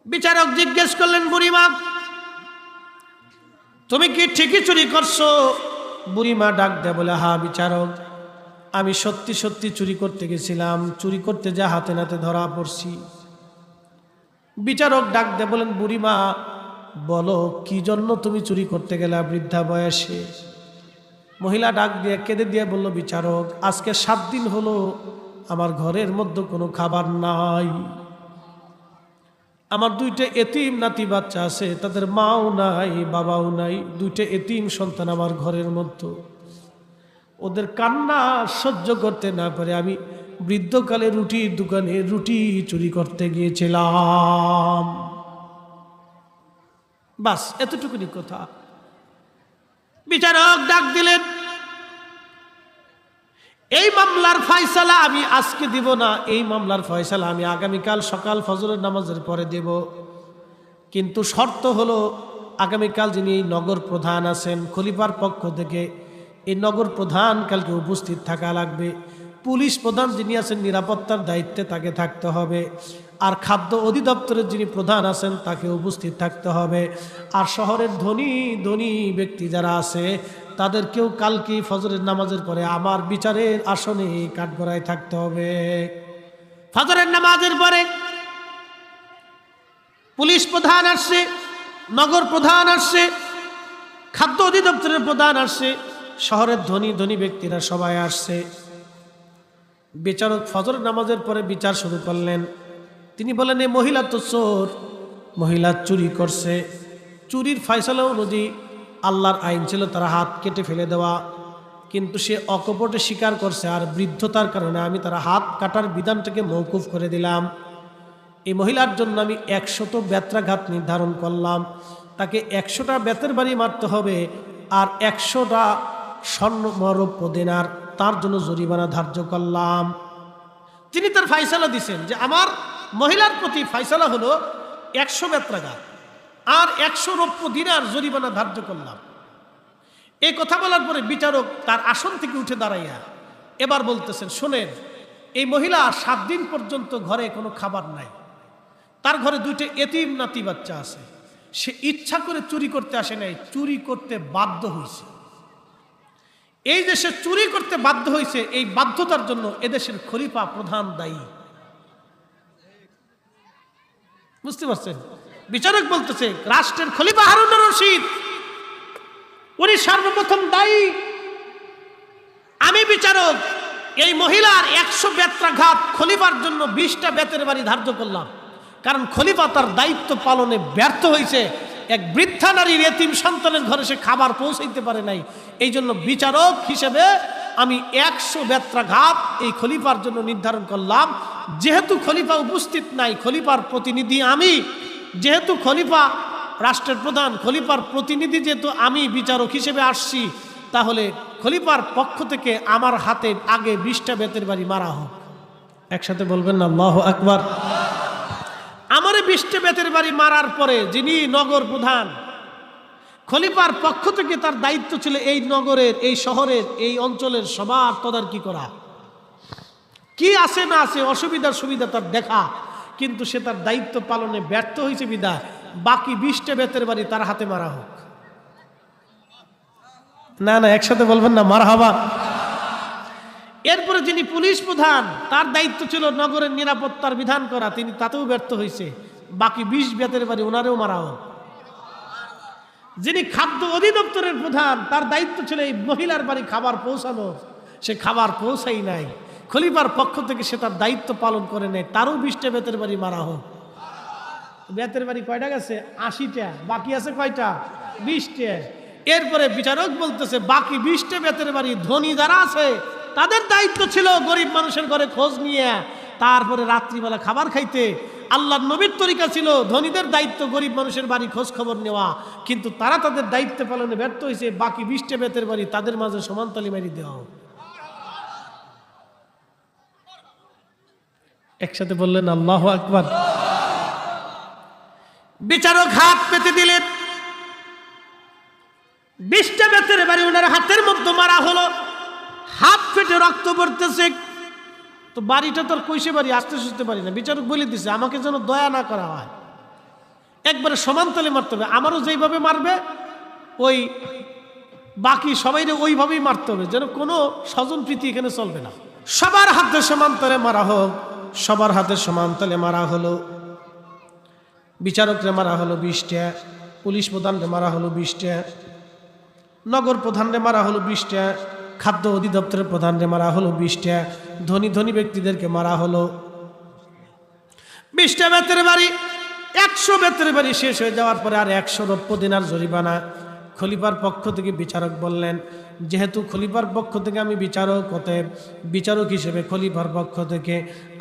বিচারক জিজ্ঞেস করলেন, বুড়িমা তুমি কি ঠিকই চুরি করছো? বুড়িমা ডাক দেয় বলে, হ্যাঁ বিচারক, আমি সত্যি সত্যি চুরি করতে গেছিলাম, চুরি করতে যা হাতে নাতে ধরা পড়ছি। বিচারক ডাক দেয় বলেন, বুড়িমা বলো কি জন্য তুমি চুরি করতে গেলা বৃদ্ধা বয়সে? মহিলা ডাক দিয়ে কেঁদে দিয়ে বলল, বিচারক আজকে 7 দিন হলো আমার ঘরের মধ্যে কোনো খাবার নাই। আমার 2টা এতিম নাতি বাচ্চা আছে, তাদের মাও নাই বাবাও নাই, 2টা এতিম সন্তান আমার ঘরের মধ্যে। ওদের কান্না সহ্য করতে না পারে আমি বৃদ্ধকালে রুটির দোকানে রুটি চুরি করতে গিয়েছিলাম। বাস এতটুকুনি কথা। বিচারক ডাক দিলেন, এই মামলার ফয়সালা আমি আজকে দিব না, এই মামলার ফয়সালা আমি আগামীকাল সকাল ফজরের নামাজের পরে দেব। কিন্তু শর্ত হলো আগামীকাল যিনি এই নগর প্রধান আছেন খলিফার পক্ষ থেকে, এই নগর প্রধান কালকে উপস্থিত থাকা লাগবে। পুলিশ প্রধান যিনি আছেন নিরাপত্তার দায়িত্বে তাকে থাকতে হবে। আর খাদ্য অধিদপ্তরের যিনি প্রধান আছেন তাকে উপস্থিত থাকতে হবে। আর শহরের ধনী ধনী ব্যক্তি যারা আছে তাদেরকেও কালকে ফজরের নামাজের পরে আমার বিচারের আসনে কাঠগড়ায় থাকতে হবে। ফজরের নামাজের পরে পুলিশ প্রধান আসছে, নগর প্রধান আসছে, খাদ্য অধিদপ্তরের প্রধান আসছে, শহরের ধনী ধনী ব্যক্তিরা সবাই আসছে। বিচারক ফজরের নামাজের পরে বিচার শুরু করলেন। তিনি বলেন, এই মহিলা তো চোর, মহিলা চুরি করছে। চুরির ফয়সালা অনুযায়ী আল্লাহর আইন ছিল তারা হাত কেটে ফেলে দেওয়া, কিন্তু সে অকপটে স্বীকার করছে। আর বৃদ্ধতার কারণে আমি তারা হাত কাটার বিধানটাকে মওকুফ করে দিলাম। এই মহিলার জন্য আমি 100 বেত্রাঘাত নির্ধারণ করলাম। তাকে 100টা বেতের বাড়ি মারতে হবে, আর 100টা স্বর্ণরৌপ্য দিনার তার জন্য জরিমানা ধার্য করলাম। তিনি তার ফয়সালা দিছেন যে আমার মহিলার প্রতি ফয়সালা হলো 100 বেত্রাঘাত আর 100 রৌপ্য দিনার জরিমানা ধার্য করলাম। এই কথা বলার পরে বিচারক তার আসন থেকে উঠে দাঁড়াইয়া এবার বলতেছেন, শোনেন, এই মহিলা 7 দিন পর্যন্ত ঘরে কোনো খাবার নাই, তার ঘরে 2টা এতিম নাতি বাচ্চা আছে। সে ইচ্ছা করে চুরি করতে আসে নাই, চুরি করতে বাধ্য হয়েছে। এই যে সে চুরি করতে বাধ্য হয়েছে, এই বাধ্যতার জন্য এদেশের খলিফা প্রধান দায়ী। বুঝতে পারছেন? বিচারক বলতেছে রাষ্ট্রের খলিফা হারুন রশিদ উনি সর্বপ্রথম দায়ী। আমি বিচারক এই মহিলার 100 বেত্রাঘাত খলিফার জন্য 20টা বেতের বাড়ি ধার্য করলাম, কারণ খলিফা তার দায়িত্ব পালনে ব্যর্থ হয়েছে। এক বৃদ্ধা নারীর এতিম সন্তানের ঘরে সে খাবার পৌঁছাইতে পারে নাই। এই জন্য বিচারক হিসেবে আমি 100 বেত্রাঘাত এই খলিফার জন্য নির্ধারণ করলাম। যেহেতু খলিফা উপস্থিত নাই, খলিফার প্রতিনিধি আমি, যেহেতু খলিফা রাষ্ট্রের প্রধান, খলিফার প্রতিনিধি যেহেতু আমি বিচারক হিসেবে আসছি, তাহলে খলিফার পক্ষ থেকে আমার হাতে আগে 20টা বেতের বাড়ি মারা হোক। একসাথে বলবেন না আল্লাহু আকবার। আমারে 20টা বেতের বাড়ি মারার পরে যিনি নগর প্রধান, খলিফার পক্ষ থেকে তার দায়িত্ব ছিল এই নগরের, এই শহরের, এই অঞ্চলের সবার তদারকি করা, কি আছে না আছে অসুবিধার সুবিধা তার দেখা। কিন্তু সে তার দায়িত্ব পালনে ব্যর্থ হয়েছে বিধায় বাকি 20টা বেতের বাড়ি তার হাতে মারা হোক। না না, একসাথে বলবেন না মারহাবা। এরপরে যিনি পুলিশ প্রধান, তার দায়িত্ব ছিল নগরের নিরাপত্তার বিধান করা, তিনি তাতেও ব্যর্থ হয়েছে, বাকি 20 বেতের বাড়ি ওনারেও মারা হোক। যিনি খাদ্য অধিদপ্তরের প্রধান, তার দায়িত্ব ছিল এই মহিলার বাড়ি খাবার পৌঁছানো, সে খাবার পৌঁছাই নাই, খলিফার পক্ষ থেকে সে তার দায়িত্ব পালন করে নেয়, তারও 20টা বেতের বাড়ি মারা হোক। বেতের বাড়ি কয়টা গেছে? 80টা। বাকি আছে কয়টা? 20টা। এরপরে বিচারক বলতেছে বাকি 20টা বেতের বাড়ি ধনী যারা আছে তাদের দায়িত্ব ছিল গরিব মানুষের ঘরে খোঁজ নিয়ে তারপরে রাত্রিবেলা খাবার খাইতে। আল্লাহর নবীর তরিকা ছিল ধনীদের দায়িত্ব গরিব মানুষের বাড়ি খোঁজ খবর নেওয়া, কিন্তু তারা তাদের দায়িত্ব পালনে ব্যর্থ হয়েছে। বাকি 20টা বেতের বাড়ি তাদের মাঝে সমান তালি মারি দেওয়া। একসাথে বললেন আল্লাহু আকবার। বিচারক হাত পেতে দিলেন, 20টা বেতের বাড়ি ওনার হাতের মধ্যে মারা হলো, হাত ফেটে রক্ত পড়তেছে। তো বাড়িটা তোর কইসে বাড়ি, আসতে সুঝতে পারি না। বিচারক বলে দিছে আমাকে যেন দয়া না করা হয়, একবারে সমানতালে মারতে হবে। আমারও যেইভাবে মারবে ওই বাকি সবাইরে ওইভাবেই মারতে হবে, যেন কোনো স্বজন প্রীতি এখানে চলবে না। সবার হাতে সমান্তরে মারা হোক, সবার হাতে সমান্তরে মারা হলো। বিচারকরে মারা হলো 20টা, পুলিশ প্রধানরে মারা হলো 20টা, নগর প্রধানরে মারা হলো 20টা, খাদ্য অধিদপ্তরের প্রধানরে মারা হলো 20টা, ধনী ধনী ব্যক্তিদেরকে মারা হলো 20টা বেতের বাড়ি। 100 বেতের বাড়ি শেষ হয়ে যাওয়ার পরে আর 100 রৌপ্য দিনার জরিমানা। খলিফার পক্ষ থেকে বিচারক বললেন, যেহেতু খলিফার পক্ষ থেকে আমি বিচারক, অতএব বিচারক হিসেবে খলিফার পক্ষ থেকে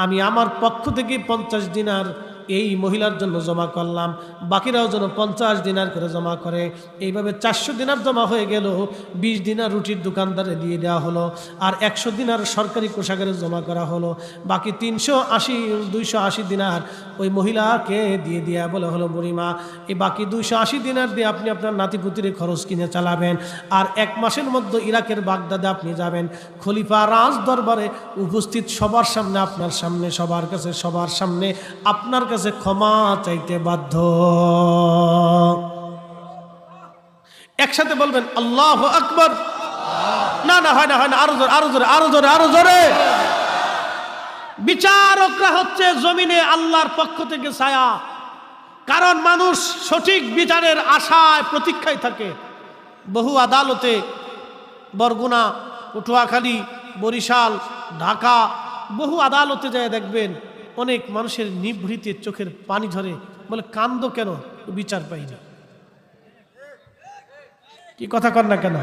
আমি আমার পক্ষ থেকে 50 দিনার এই মহিলার জন্য জমা করলাম, বাকিরাও যেন 50 দিনার করে জমা করে। এইভাবে 400 দিনার জমা হয়ে গেল। 20 দিনার রুটির দোকানদারে দিয়ে দেওয়া হলো, আর 100 দিনার সরকারি কোষাগারে জমা করা হলো। বাকি 280 দিনার ওই মহিলাকে দিয়ে দেওয়া বলে হলো, বুড়িমা এই বাকি 280 দিনার দিয়ে আপনি আপনার নাতিপুতির খরচ কিনে চালাবেন, আর 1 মাসের মধ্যে ইরাকের বাগদাদে আপনি যাবেন। খলিফা রাজ দরবারে উপস্থিত সবার সামনে, আপনার সামনে, সবার কাছে, সবার সামনে আপনার কাছে ক্ষমা চাইতে বাধ্য। একসাথে বলবেন আল্লাহু আকবার। না না, হয় না, হয় না, আরো জোরে, আরো জোরে, আরো জোরে, আরো জোরে। বিচারকরা হচ্ছে জমিনে আল্লাহর পক্ষ থেকে ছায়া, কারণ মানুষ সঠিক বিচারের আশায় প্রতীক্ষায় থাকে। বহু আদালতে, বরগুনা, পটুয়াখালী, বরিশাল, ঢাকা, বহু আদালতে যায় দেখবেন অনেক মানুষের নিভৃতে চোখের পানি ঝরে, বলে কান্দো কেন, বিচার পাইনি। কি কথা কর না কেন?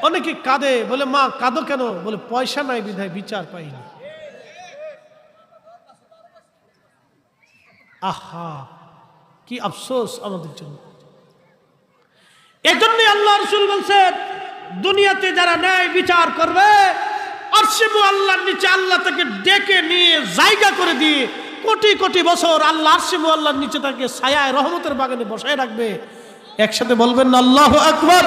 অনেকে কাঁদে, বলে মা কাঁদো কেন, বলে পয়সা নাই বিধায় বিচার পাইনি। আহা, কি আফসোস আমাদের জন্য। এজন্যই আল্লাহ রাসূল বলছেন, দুনিয়াতে যারা ন্যায় বিচার করবে আরশে মুআল্লার নিচে আল্লাহ তাকে ডেকে নিয়ে জায়গা করে দিয়ে কোটি কোটি বছর আল্লাহ আরশে মুআল্লার নিচে তাকে ছায়ায় রহমতের বাগানে বসায় রাখবে। একসাথে বলবেন না আল্লাহু আকবার।